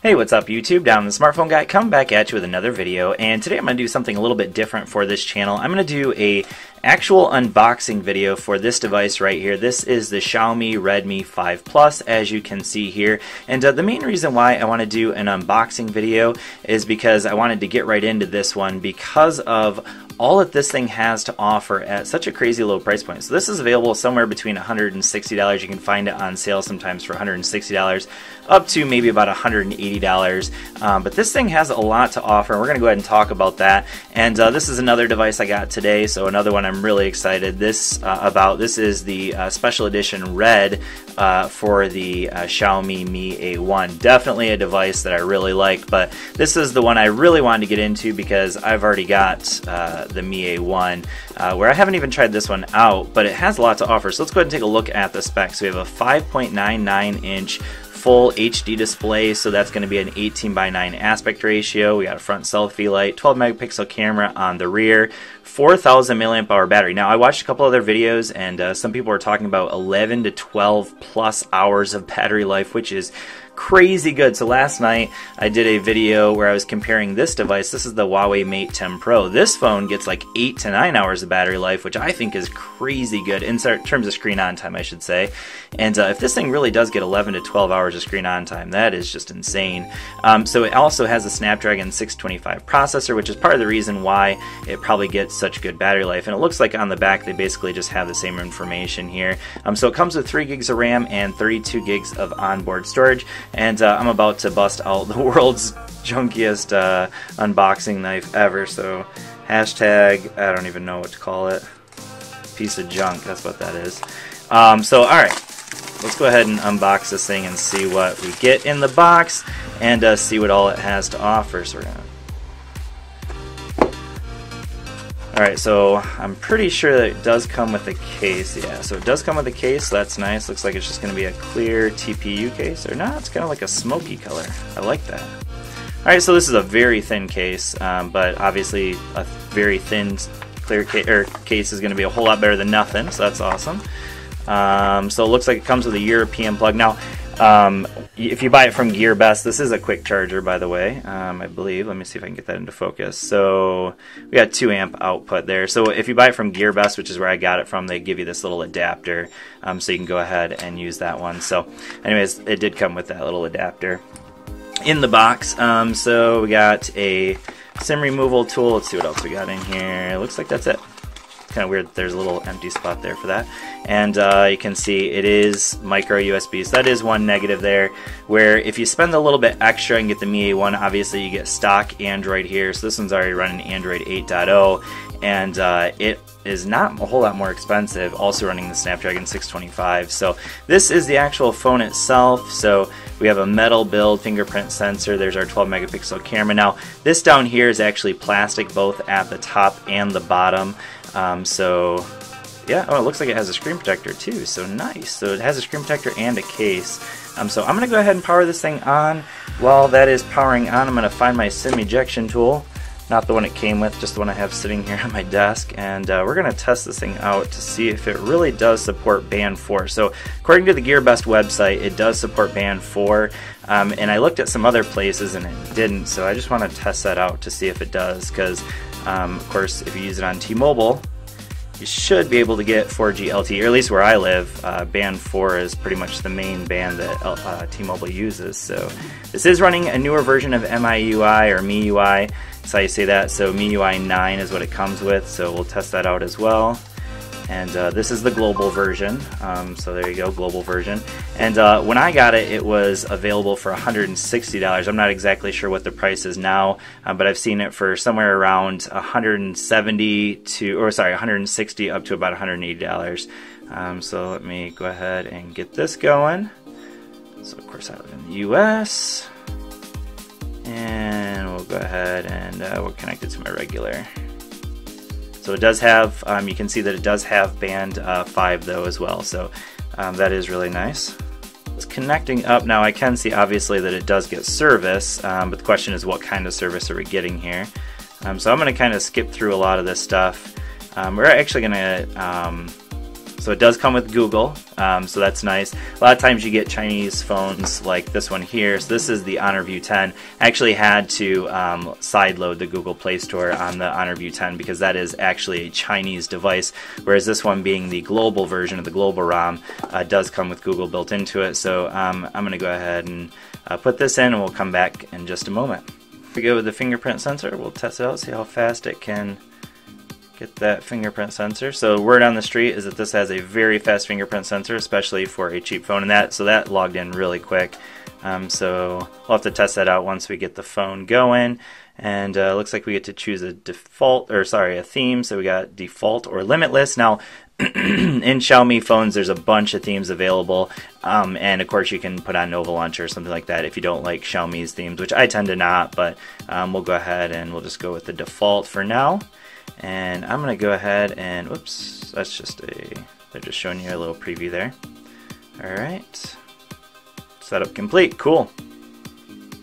Hey, what's up YouTube? Down the Smartphone Guy, coming back at you with another video, and today I'm going to do something a little bit different for this channel. I'm going to do a actual unboxing video for this device right here. This is the Xiaomi Redmi 5 Plus, as you can see here, and the main reason why I want to do an unboxing video is because I wanted to get right into this one because of all that this thing has to offer at such a crazy low price point. So this is available somewhere between $160. You can find it on sale sometimes for $160 up to maybe about $180. But this thing has a lot to offer, and we're going to go ahead and talk about that. And this is another device I got today, so another one I'm really excited about. This is the special edition red for the Xiaomi Mi A1. Definitely a device that I really like, but this is the one I really wanted to get into because I've already got the Mi A1, where I haven't even tried this one out, but it has a lot to offer. So let's go ahead and take a look at the specs. We have a 5.99 inch full HD display, so that's going to be an 18:9 aspect ratio. We got a front selfie light, 12 megapixel camera on the rear, 4,000 milliamp hour battery. Now I watched a couple other videos, and some people are talking about 11 to 12 plus hours of battery life, which is crazy good. So last night I did a video where I was comparing this device. This is the Huawei Mate 10 Pro. This phone gets like 8 to 9 hours of battery life, which I think is crazy good in terms of screen on time, I should say. And if this thing really does get 11 to 12 hours of screen on time, that is just insane. So it also has a Snapdragon 625 processor, which is part of the reason why it probably gets such good battery life. And it looks like on the back they basically just have the same information here. So it comes with 3 gigs of RAM and 32 gigs of onboard storage. And I'm about to bust out the world's junkiest unboxing knife ever, so hashtag, I don't even know what to call it, piece of junk, that's what that is. So alright, let's go ahead and unbox this thing and see what we get in the box and see what all it has to offer. So we're gonna... Alright, so I'm pretty sure that it does come with a case. Yeah, so it does come with a case, so that's nice. Looks like it's just going to be a clear TPU case. Or not, it's kind of like a smoky color. I like that. Alright, so this is a very thin case, but obviously a very thin clear case is going to be a whole lot better than nothing, so that's awesome. So it looks like it comes with a European plug. Now, if you buy it from GearBest, this is a quick charger, by the way, I believe. Let me see if I can get that into focus. So we got 2 amp output there. So if you buy it from GearBest, which is where I got it from, they give you this little adapter, so you can go ahead and use that one. So anyways, it did come with that little adapter in the box. So we got a SIM removal tool. Let's see what else we got in here. It looks like that's it. Kind of weird, there's a little empty spot there for that. And you can see it is micro USB, so that is one negative there, where if you spend a little bit extra and get the Mi A1, obviously you get stock Android here. So this one's already running Android 8.0, and it is not a whole lot more expensive, also running the Snapdragon 625. So this is the actual phone itself. So we have a metal build, fingerprint sensor, there's our 12 megapixel camera. Now this down here is actually plastic, both at the top and the bottom. So yeah, oh, it looks like it has a screen protector too, so nice. So it has a screen protector and a case. So I'm going to go ahead and power this thing on. While that is powering on, I'm going to find my SIM ejection tool. Not the one it came with, just the one I have sitting here on my desk, and we're going to test this thing out to see if it really does support Band 4. So according to the GearBest website, it does support Band 4, and I looked at some other places and it didn't, so I just want to test that out to see if it does, because of course if you use it on T-Mobile, you should be able to get 4G LTE, or at least where I live. Band 4 is pretty much the main band that T-Mobile uses. So this is running a newer version of MIUI, or MIUI, that's how you say that. So MIUI 9 is what it comes with, so we'll test that out as well. And this is the global version, so there you go, global version. And when I got it, it was available for $160. I'm not exactly sure what the price is now, but I've seen it for somewhere around $160 up to about $180. So let me go ahead and get this going. So of course I live in the US, and we'll go ahead and we'll connect it to my regular. So it does have, you can see that it does have Band 5 though as well, so that is really nice. It's connecting up now. I can see obviously that it does get service, but the question is what kind of service are we getting here? So I'm going to kind of skip through a lot of this stuff. We're actually going to So it does come with Google, so that's nice. A lot of times you get Chinese phones like this one here. So this is the Honor View 10. I actually had to sideload the Google Play Store on the Honor View 10 because that is actually a Chinese device, whereas this one, being the global version of the global ROM, does come with Google built into it. So I'm going to go ahead and put this in, and we'll come back in just a moment. If we go with the fingerprint sensor, we'll test it out, see how fast it can get that fingerprint sensor. So word on the street is that this has a very fast fingerprint sensor, especially for a cheap phone, and that logged in really quick. So we'll have to test that out once we get the phone going. And looks like we get to choose a theme. So we got default or limitless. Now, in Xiaomi phones, there's a bunch of themes available, and of course you can put on Nova Launcher or something like that if you don't like Xiaomi's themes, which I tend to not. But we'll go ahead and we'll just go with the default for now. And I'm going to go ahead and, whoops, that's just they're just showing you a little preview there. Alright, setup complete, cool.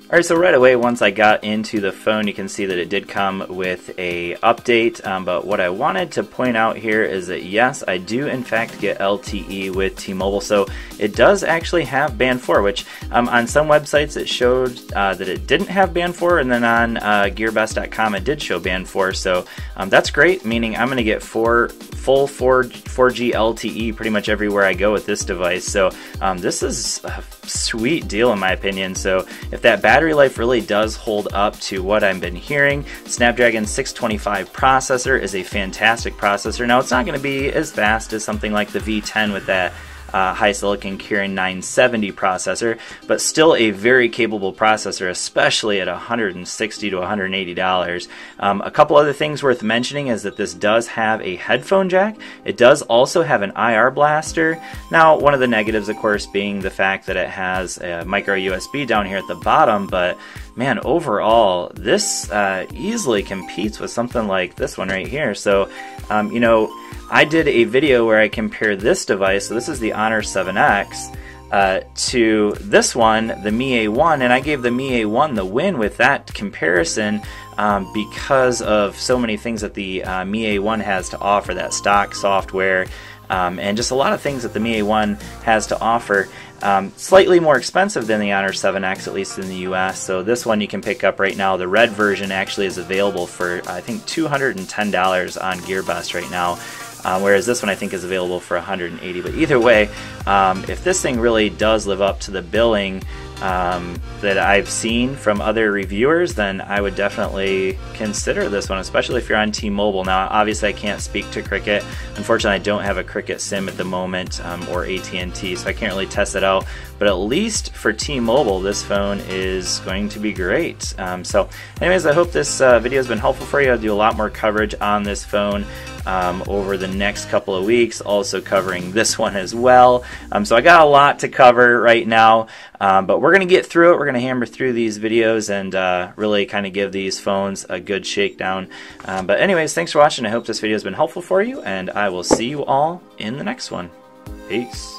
Alright, so right away once I got into the phone, you can see that it did come with a update, but what I wanted to point out here is that yes, I do in fact get LTE with T-Mobile, so it does actually have Band 4, which on some websites it showed that it didn't have Band 4, and then on GearBest.com it did show Band 4, so that's great, meaning I'm going to get full 4G LTE pretty much everywhere I go with this device, so this is a sweet deal in my opinion. So if that battery life really does hold up to what I've been hearing, Snapdragon 625 processor is a fantastic processor. Now it's not going to be as fast as something like the V10 with that high silicon Kirin 970 processor, but still a very capable processor, especially at $160 to $180. A couple other things worth mentioning is that this does have a headphone jack. It does also have an IR blaster. Now, one of the negatives, of course, being the fact that it has a micro USB down here at the bottom, but man, overall, this easily competes with something like this one right here. So, you know, I did a video where I compared this device, so this is the Honor 7X, to this one, the Mi A1, and I gave the Mi A1 the win with that comparison because of so many things that the Mi A1 has to offer, that stock software, and just a lot of things that the Mi A1 has to offer. Slightly more expensive than the Honor 7X, at least in the US. So this one you can pick up right now. The red version actually is available for, I think, $210 on GearBest right now, whereas this one I think is available for $180. But either way, if this thing really does live up to the billing that I've seen from other reviewers, then I would definitely consider this one, especially if you're on T-Mobile. Now, obviously I can't speak to Cricket. Unfortunately, I don't have a Cricket SIM at the moment, or AT&T, so I can't really test it out. But at least for T-Mobile, this phone is going to be great. So anyways, I hope this video has been helpful for you. I'll do a lot more coverage on this phone over the next couple of weeks, also covering this one as well. So I got a lot to cover right now, but we're going to get through it. We're going to hammer through these videos and really kind of give these phones a good shakedown. But anyways, thanks for watching. I hope this video has been helpful for you, and I will see you all in the next one. Peace.